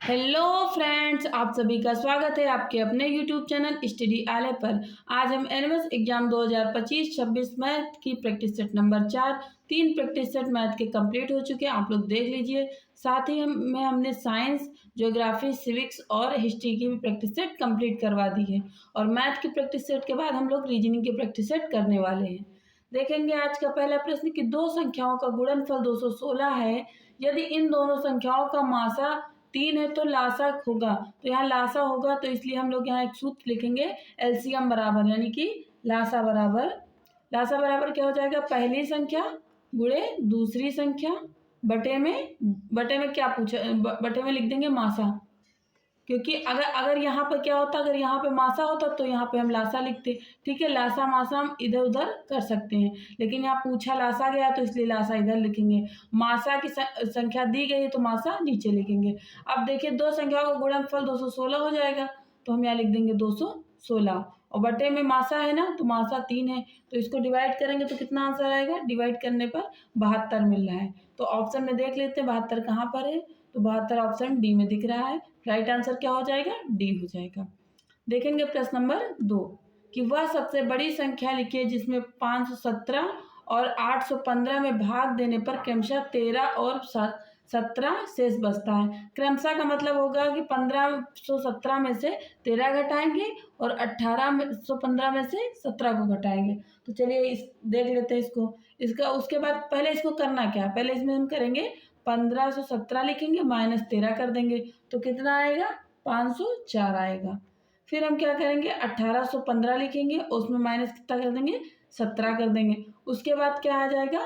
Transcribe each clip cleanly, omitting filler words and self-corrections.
Hello friends, आप सभी का स्वागत है आपके अपने यूट्यूब चैनल स्टडी आले पर। आज हम एनएमएस एग्जाम 2025-26 मैथ की practice set number 4 3 practice SAT math के कंप्लीट हो चुके हैं, आप लोग देख लीजिए। साथ ही हमने साइंस, ज्योग्राफी, सिविक्स और हिस्ट्री की भी प्रैक्टिस सेट कंप्लीट करवा दी है। और मैथ की प्रैक्टिस सेट के बाद हम लोग रीजनिंग की प्रैक्टिस सेट करने वाले हैं। देखेंगे आज का पहला प्रश्न कि दो संख्याओं का गुणनफल 216 है। यदि इन दोनों संख्याओं का मासा 3 है तो लासा होगा। तो यहाँ लासा होगा, तो इसलिए हम लोग यहाँ एक सूत्र लिखेंगे एलसीएम बराबर, यानी कि लासा बराबर क्या हो जाएगा, पहली संख्या गुणे दूसरी संख्या बटे में क्या पूछा, बटे में लिख देंगे मासा। क्योंकि अगर अगर यहाँ पर क्या होता, अगर यहाँ पे मासा होता तो यहाँ पे हम लासा लिखते। ठीक है, लासा मासा हम इधर उधर कर सकते हैं, लेकिन यहाँ पूछा लासा गया तो इसलिए लासा इधर लिखेंगे। मासा की संख्या दी गई है तो मासा नीचे लिखेंगे। अब देखिए दो संख्याओं का गुणनफल 216 हो जाएगा, तो हम यहाँ लिख देंगे 216। और बटे में मासा है ना, तो मासा 3 है, तो इसको डिवाइड करेंगे तो कितना आंसर आएगा, डिवाइड करने पर 72 मिल रहा है। तो ऑप्शन में देख लेते हैं 72 कहाँ पर है, तो 72 ऑप्शन डी में दिख रहा है। राइट आंसर क्या हो जाएगा, डी हो जाएगा। देखेंगे प्रश्न नंबर 2 कि वह सबसे बड़ी संख्या लिखिए जिसमें 517 और 815 में भाग देने पर क्रमशः 13 और 17 शेष बचता है। क्रमशः का मतलब होगा कि 1517 में से 13 घटाएंगे और 1815 में से 17 को घटाएंगे। तो चलिए इस देख लेते हैं इसका। उसके बाद पहले इसको करना क्या है, पहले इसमें हम करेंगे 1517 लिखेंगे माइनस 13 कर देंगे, तो कितना आएगा, 504 आएगा। फिर हम क्या करेंगे, 1815 लिखेंगे, उसमें माइनस कितना कर देंगे, 17 कर देंगे। उसके बाद क्या आ जाएगा,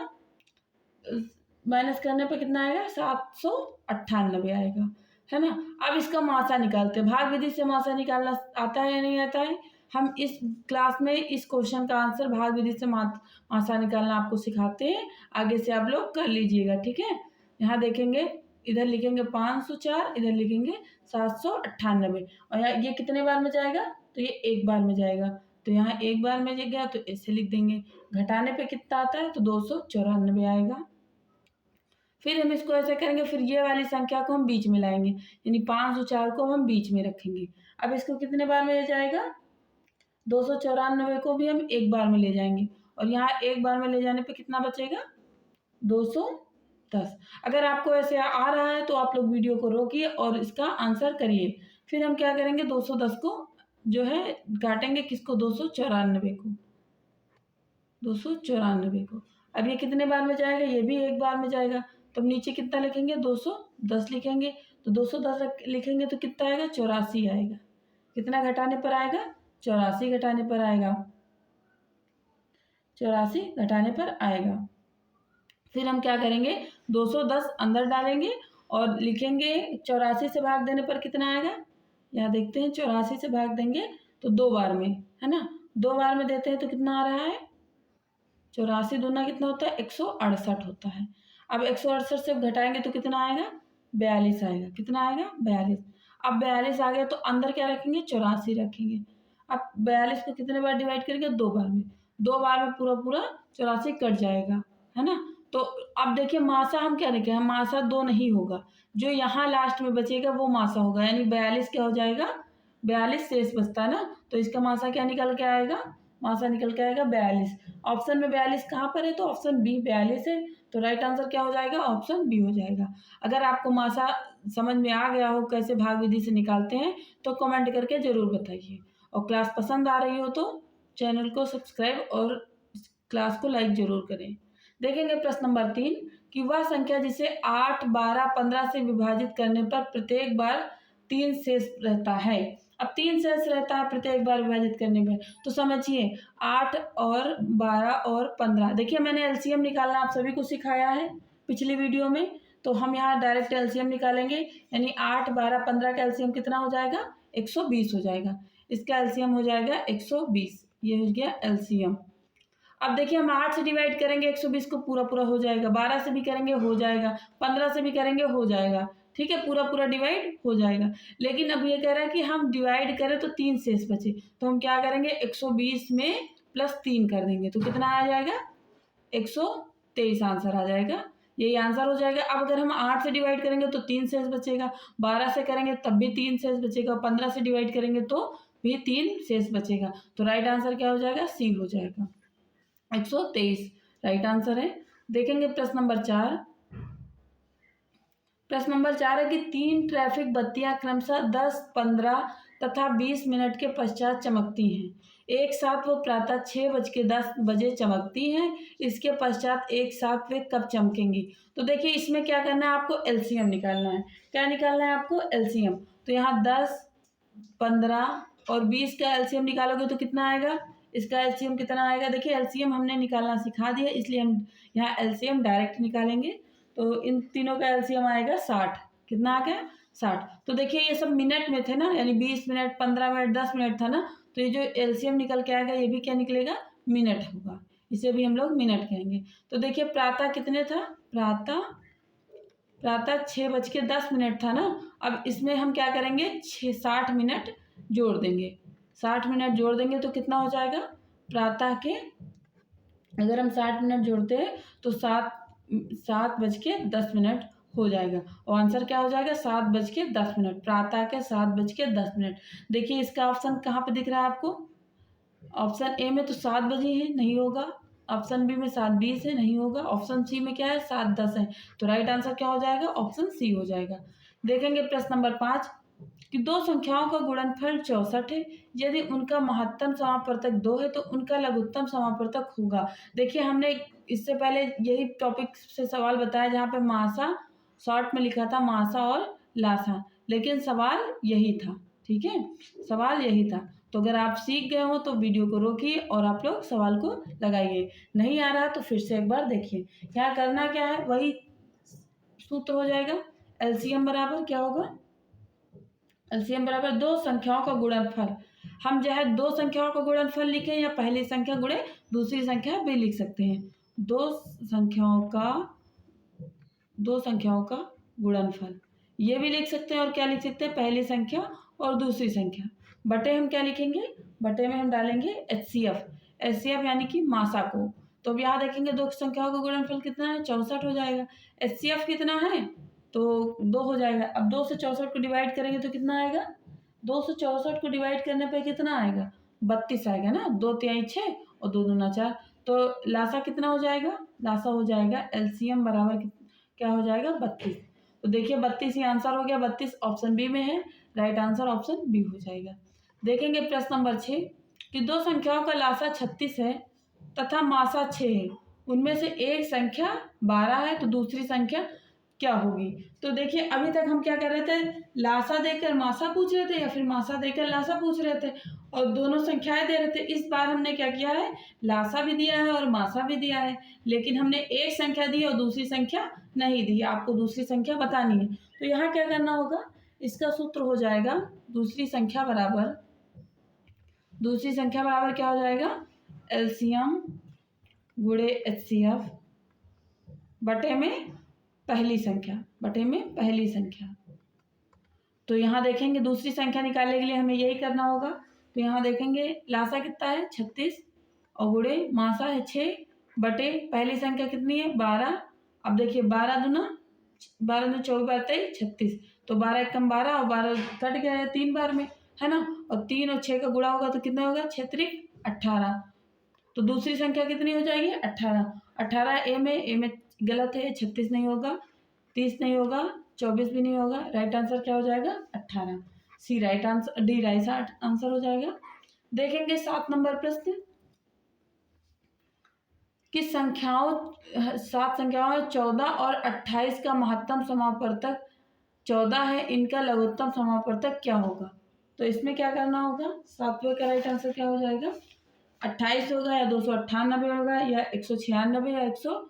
माइनस करने पे कितना आएगा, 798 आएगा, है ना। अब इसका मासा निकालते हैं। भाग विधि से मासा निकालना आता है या नहीं आता है। हम इस क्लास में इस क्वेश्चन का आंसर भाग विधि से मासा निकालना आपको सिखाते हैं, आगे से आप लोग कर लीजिएगा। ठीक है, यहाँ देखेंगे, इधर लिखेंगे 504, इधर लिखेंगे 798, और यहाँ ये कितने बार में जाएगा, तो ये एक बार में जाएगा, तो यहाँ एक बार में गया तो ऐसे लिख देंगे। घटाने पे कितना आता है, तो 294 आएगा। फिर हम इसको ऐसे करेंगे, फिर ये वाली संख्या को हम बीच में लाएंगे, यानी 504 को हम बीच में रखेंगे। अब इसको कितने बार में ले जाएगा, 294 को भी हम एक बार में ले जाएंगे, और यहाँ एक बार में ले जाने पे कितना बचेगा, 210। अगर आपको ऐसे आ रहा है तो आप लोग वीडियो को रोकिए और इसका आंसर करिए। फिर हम क्या करेंगे, 210 को जो है काटेंगे, किसको, 294 को, 294 को। अब ये कितने बार में जाएगा, ये भी एक बार में जाएगा, तो नीचे कितना लिखेंगे, 210 लिखेंगे, तो 210 लिखेंगे तो कितना आएगा, 84 आएगा। कितना घटाने पर आएगा, 84 घटाने पर आएगा, 84 घटाने पर आएगा। फिर हम क्या करेंगे, 210 अंदर डालेंगे और लिखेंगे 84 से भाग देने पर कितना आएगा, यहाँ देखते हैं, 84 से भाग देंगे तो 2 बार में, है ना, 2 बार में देते हैं तो कितना आ रहा है, 84 दूना कितना होता है, 168 होता है। अब 168 से घटाएंगे तो कितना आएगा, 42 आएगा। कितना आएगा, 42। अब 42 आ गया तो अंदर क्या रखेंगे, 84 रखेंगे। अब 42 को कितने बार डिवाइड करेंगे, 2 बार में, 2 बार में पूरा पूरा 84 कट जाएगा, है ना। तो अब देखिए मासा हम क्या लिखे हैं, मासा 2 नहीं होगा, जो यहाँ लास्ट में बचेगा वो मासा होगा, यानी 42 क्या हो जाएगा, 42 शेष बचता है ना, तो इसका मासा क्या निकल के आएगा, मासा निकल के आएगा 42। ऑप्शन में 42 कहाँ पर है, तो ऑप्शन बी 42 है, तो राइट आंसर क्या हो जाएगा, ऑप्शन बी हो जाएगा। अगर आपको मासा समझ में आ गया हो कैसे भाग विधि से निकालते हैं तो कमेंट करके ज़रूर बताइए, और क्लास पसंद आ रही हो तो चैनल को सब्सक्राइब और क्लास को लाइक जरूर करें। देखेंगे प्रश्न नंबर 3 कि वह संख्या जिसे 8, 12, 15 से विभाजित करने पर प्रत्येक बार 3 शेष रहता है। अब 3 शेष रहता है प्रत्येक बार विभाजित करने पर, तो समझिए 8 और 12 और 15। देखिए मैंने एलसीएम निकालना आप सभी को सिखाया है पिछली वीडियो में, तो हम यहाँ डायरेक्ट एलसीएम निकालेंगे, यानी 8, 12, 15 का एलसीएम कितना हो जाएगा, 120 हो जाएगा। इसका एलसीएम हो जाएगा 120, ये हो गया एलसीएम। अब देखिए हम 8 से डिवाइड करेंगे 120 को, पूरा पूरा हो जाएगा, 12 से भी करेंगे हो जाएगा, 15 से भी करेंगे हो जाएगा, ठीक है, पूरा पूरा डिवाइड हो जाएगा। लेकिन अब ये कह रहा है कि हम डिवाइड करें तो 3 शेष बचे, तो हम क्या करेंगे, 120 में प्लस 3 कर देंगे तो कितना आ जाएगा, 123 आंसर आ जाएगा। यही आंसर हो जाएगा। अब अगर हम 8 से डिवाइड करेंगे तो 3 शेष बचेगा, 12 से करेंगे तब भी 3 शेष बचेगा, 15 से डिवाइड करेंगे तो भी 3 शेष बचेगा। तो राइट आंसर क्या हो जाएगा? सी हो जाएगा। 123 राइट आंसर है। देखेंगे प्रश्न नंबर 4। प्रश्न नंबर 4 है कि 3 ट्रैफिक बत्तियां क्रमशः 10, 15 तथा 20 मिनट के पश्चात चमकती हैं। एक साथ वो प्रातः 6:10 चमकती हैं। इसके पश्चात एक साथ वे कब चमकेंगी? तो देखिए इसमें क्या करना है, आपको एलसीएम निकालना है। क्या निकालना है आपको? एलसीएम। तो यहाँ 10, 15 और 20 का एलसीएम निकालोगे तो कितना आएगा? इसका एलसीएम कितना आएगा? देखिए एलसीएम हमने निकालना सिखा दिया, इसलिए हम यहाँ एलसीएम डायरेक्ट निकालेंगे। तो इन तीनों का एलसीएम आएगा 60। कितना आ गया? 60। तो देखिए ये सब मिनट में थे ना, यानी 20 मिनट, 15 मिनट, 10 मिनट था ना, तो ये जो एलसीएम निकल के आएगा ये भी क्या निकलेगा? मिनट होगा। इसे भी हम लोग मिनट कहेंगे। तो देखिए प्रातः कितने था? प्रातः 6:10 था ना। अब इसमें हम क्या करेंगे? 60 मिनट जोड़ देंगे। 60 मिनट जोड़ देंगे तो कितना हो जाएगा? प्रातः के अगर हम 60 मिनट जोड़ते हैं तो 7:10 हो जाएगा। और आंसर क्या हो जाएगा? 7:10। प्रातः के 7:10। देखिए इसका ऑप्शन कहाँ पे दिख रहा है आपको? ऑप्शन ए में तो 7 बजे है, नहीं होगा। ऑप्शन बी में 7:20 है, नहीं होगा। ऑप्शन सी में क्या है? 7:10 है। तो राइट आंसर क्या हो जाएगा? ऑप्शन सी हो जाएगा। देखेंगे प्रश्न नंबर 5 कि दो संख्याओं का गुणनफल 64 है। यदि उनका महत्तम समापवर्तक 2 है तो उनका लघुत्तम समापवर्तक होगा। देखिए हमने इससे पहले यही टॉपिक से सवाल बताया जहाँ पे मासा शॉर्ट में लिखा था मासा और लासा, लेकिन सवाल यही था। ठीक है, सवाल यही था। तो अगर आप सीख गए हो तो वीडियो को रोकिए और आप लोग सवाल को लगाइए। नहीं आ रहा तो फिर से एक बार देखिए। क्या करना क्या है, वही सूत्र हो जाएगा। एलसीएम बराबर क्या होगा? एलसीएम बराबर दो संख्याओं का गुणनफल। हम जो है दो संख्याओं का गुणनफल लिखें या पहली संख्या गुणे दूसरी संख्या भी लिख सकते हैं। दो संख्याओं का गुणनफल ये भी लिख सकते हैं। और क्या लिख सकते हैं? पहली संख्या और दूसरी संख्या। बटे हम क्या लिखेंगे? बटे में हम डालेंगे एचसीएफ यानी कि मासा को। तो अब यहाँ देखेंगे दो संख्याओं का गुणनफल कितना है? 64 हो जाएगा। एचसीएफ कितना है? तो 2 हो जाएगा। अब 2 से 64 को डिवाइड करेंगे तो कितना आएगा? 2 से 64 को डिवाइड करने पे कितना आएगा? 32 आएगा ना। 2 तिहाई 6 और 2 दूना 4। तो लासा कितना हो जाएगा? लासा हो जाएगा एलसीएम बराबर क्या हो जाएगा? 32। तो देखिए 32 ही आंसर हो गया। 32 ऑप्शन बी में है। राइट आंसर ऑप्शन बी हो जाएगा। देखेंगे प्रश्न नंबर 6 कि दो संख्याओं का लासा 36 है तथा मासा 6 है। उनमें से एक संख्या 12 है तो दूसरी संख्या क्या होगी? तो देखिए अभी तक हम क्या कर रहे थे? लासा देकर मासा पूछ रहे थे या फिर मासा देकर लासा पूछ रहे थे और दोनों संख्याएं दे रहे थे। इस बार हमने क्या किया है? लासा भी दिया है और मासा भी दिया है, लेकिन हमने एक संख्या दी और दूसरी संख्या नहीं दी। आपको दूसरी संख्या बतानी है। तो यहाँ क्या करना होगा? इसका सूत्र हो जाएगा दूसरी संख्या बराबर क्या हो जाएगा? एलसीएम गुणे एचसीएफ बटे में पहली संख्या। तो यहाँ देखेंगे दूसरी संख्या निकालने के लिए हमें यही करना होगा। तो यहाँ देखेंगे लासा कितना है? 36 और गुणे मासा है 6 बटे पहली संख्या कितनी है? 12। अब देखिए 12 दूना 24 36। तो 12 एकम 12 और 12 कट गया है 3 बार में, है ना। और 3 और 6 का गुणा होगा तो कितना होगा? 6 त्रिक 18। तो दूसरी संख्या कितनी हो जाएगी? 18। 18 ए में गलत है, 36 नहीं होगा, 30 नहीं होगा, 24 भी नहीं होगा। राइट आंसर क्या हो जाएगा? 18। C right answer, D right answer हो जाएगा। देखेंगे 7 नंबर प्रश्न कि 7 संख्याओं 14 और 28 का महत्तम समापवर्तक 14 है। इनका लघुत्तम समापवर्तक क्या होगा? तो इसमें क्या करना होगा? 7वें का राइट आंसर क्या हो जाएगा? 28 होगा या 298 होगा या 196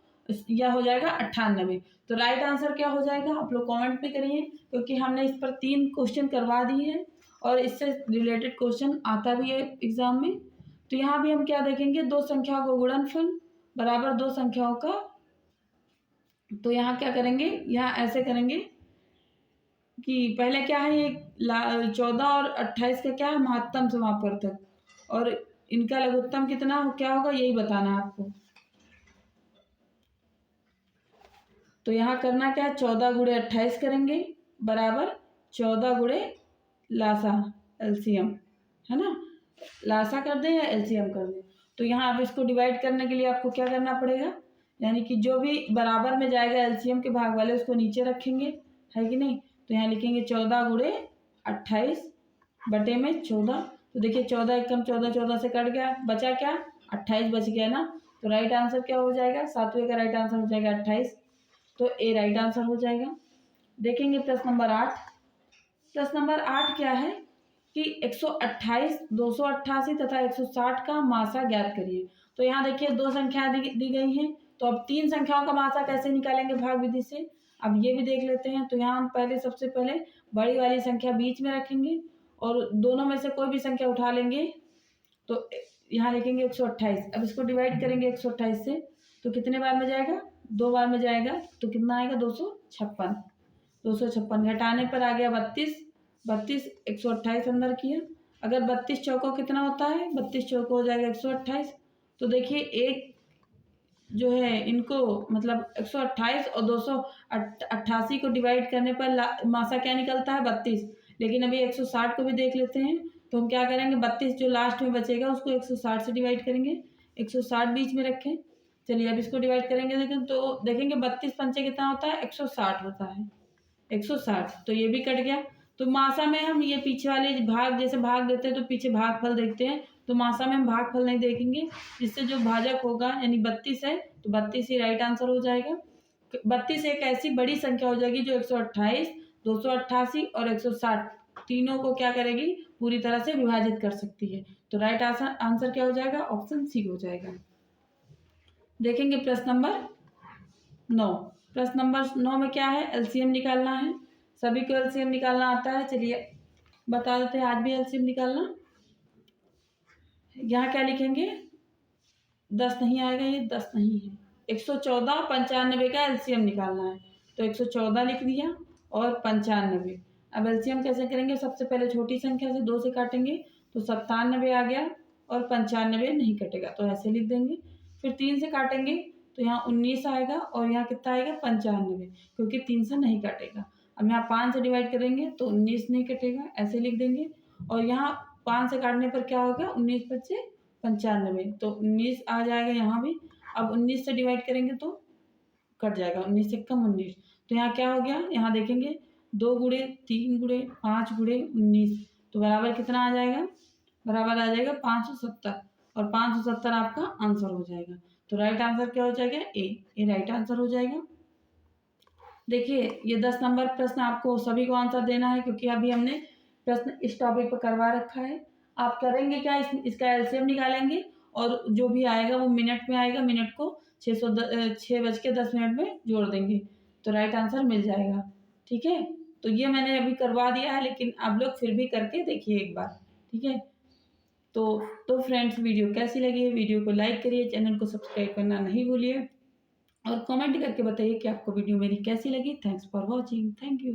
या हो जाएगा 98। तो राइट आंसर क्या हो जाएगा? आप लोग कमेंट में करिए, क्योंकि हमने इस पर 3 क्वेश्चन करवा दिए हैं और इससे रिलेटेड क्वेश्चन आता भी है एग्जाम में। तो यहाँ भी हम क्या देखेंगे? दो संख्याओं का गुणनफल बराबर दो संख्याओं का। तो यहाँ क्या करेंगे? यहाँ ऐसे करेंगे कि पहले क्या है, ये 14 और 28 का क्या है? महत्तम समापवर्तक, और इनका लघुत्तम कितना क्या होगा यही बताना है आपको। तो यहाँ करना क्या है, 14 गुणे 28 करेंगे बराबर 14 गुणे लासा एलसीएम, है ना। लासा कर दें या एलसीएम कर दें। तो यहाँ अब इसको डिवाइड करने के लिए आपको क्या करना पड़ेगा, यानी कि जो भी बराबर में जाएगा एलसीएम के भाग वाले उसको नीचे रखेंगे, है कि नहीं। तो यहाँ लिखेंगे 14 गुणे 28 बटे में 14। तो देखिए 14 एकम 14, 14 से कट गया, बचा क्या, 28 बच गया ना। तो राइट आंसर क्या हो जाएगा, सातवें का राइट आंसर हो जाएगा 28। तो ए राइट आंसर हो जाएगा। देखेंगे प्रश्न नंबर 8। प्रश्न नंबर 8 क्या है कि 128, 288 तथा 160 का मासा ज्ञात करिए। तो यहाँ देखिए दो संख्याएं दी गई हैं, तो अब तीन संख्याओं का मासा कैसे निकालेंगे भाग विधि से, अब ये भी देख लेते हैं। तो यहाँ हम पहले सबसे पहले बड़ी वाली संख्या बीच में रखेंगे और दोनों में से कोई भी संख्या उठा लेंगे। तो यहाँ लिखेंगे 128। अब इसको डिवाइड करेंगे 128 से, तो कितने बार में जाएगा, 2 बार में जाएगा। तो कितना आएगा, 256। 256 घटाने पर आ गया 32। 32 128 अंदर किया। अगर 32 चौकों कितना होता है, 32 चौकों हो जाएगा 128। तो देखिए एक जो है इनको मतलब 128 और 288 को डिवाइड करने पर मासा क्या निकलता है, 32। लेकिन अभी 160 को भी देख लेते हैं। तो हम क्या करेंगे, 32 जो लास्ट में बचेगा उसको 160 से डिवाइड करेंगे, 160 बीच में रखें। चलिए अब इसको डिवाइड करेंगे, लेकिन तो देखेंगे 32 पंचे कितना होता है, 160 होता है, 160। तो ये भी कट गया। तो मासा में हम ये पीछे वाले भाग जैसे भाग देते हैं तो पीछे भागफल देखते हैं, तो मासा में हम भागफल नहीं देखेंगे। जिससे जो भाजक होगा यानी 32 है, तो 32 ही राइट आंसर हो जाएगा। 32 एक ऐसी बड़ी संख्या हो जाएगी जो 128, 288 और 160 तीनों को क्या करेगी, पूरी तरह से विभाजित कर सकती है। तो राइट आंसर क्या हो जाएगा, ऑप्शन सी हो जाएगा। देखेंगे प्रश्न नंबर 9। प्रश्न नंबर 9 में क्या है, एलसीएम निकालना है। सभी को एलसीएम निकालना आता है, चलिए बता देते हैं आज भी एलसीएम निकालना। यहाँ क्या लिखेंगे, 10 नहीं आएगा, ये 10 नहीं है। 114 95 का एलसीएम निकालना है। तो 114 लिख दिया और 95। अब एलसीएम कैसे करेंगे, सबसे पहले छोटी संख्या से 2 से काटेंगे तो 97 आ गया और 95 नहीं कटेगा, तो ऐसे लिख देंगे। फिर 3 से काटेंगे तो यहाँ 19 आएगा और यहाँ कितना आएगा, 95, क्योंकि 3 से नहीं काटेगा। अब यहाँ 5 से डिवाइड करेंगे तो 19 नहीं कटेगा, ऐसे लिख देंगे। और यहाँ 5 से काटने पर क्या होगा, 19 बचे 95, तो 19 आ जाएगा यहाँ भी। अब 19 से डिवाइड करेंगे तो कट जाएगा, 19 से कम 19। तो यहाँ क्या हो गया, यहाँ देखेंगे 2 गुणे 3 गुणे 5 गुणे 19, तो बराबर कितना आ जाएगा, बराबर आ जाएगा 570। और 570 आपका आंसर हो जाएगा। तो राइट आंसर क्या हो जाएगा, ए राइट आंसर हो जाएगा। देखिए ये 10 नंबर प्रश्न आपको सभी को आंसर देना है, क्योंकि अभी हमने प्रश्न इस टॉपिक पर करवा रखा है। आप करेंगे क्या, इसका एलसीएम निकालेंगे और जो भी आएगा वो मिनट में आएगा, मिनट को 6:10 में जोड़ देंगे, तो राइट आंसर मिल जाएगा। ठीक है, तो ये मैंने अभी करवा दिया है, लेकिन आप लोग फिर भी करके देखिए एक बार। ठीक है, तो फ्रेंड्स वीडियो कैसी लगी है, वीडियो को लाइक करिए, चैनल को सब्सक्राइब करना नहीं भूलिए और कमेंट करके बताइए कि आपको वीडियो मेरी कैसी लगी। Thanks for watching, thank you.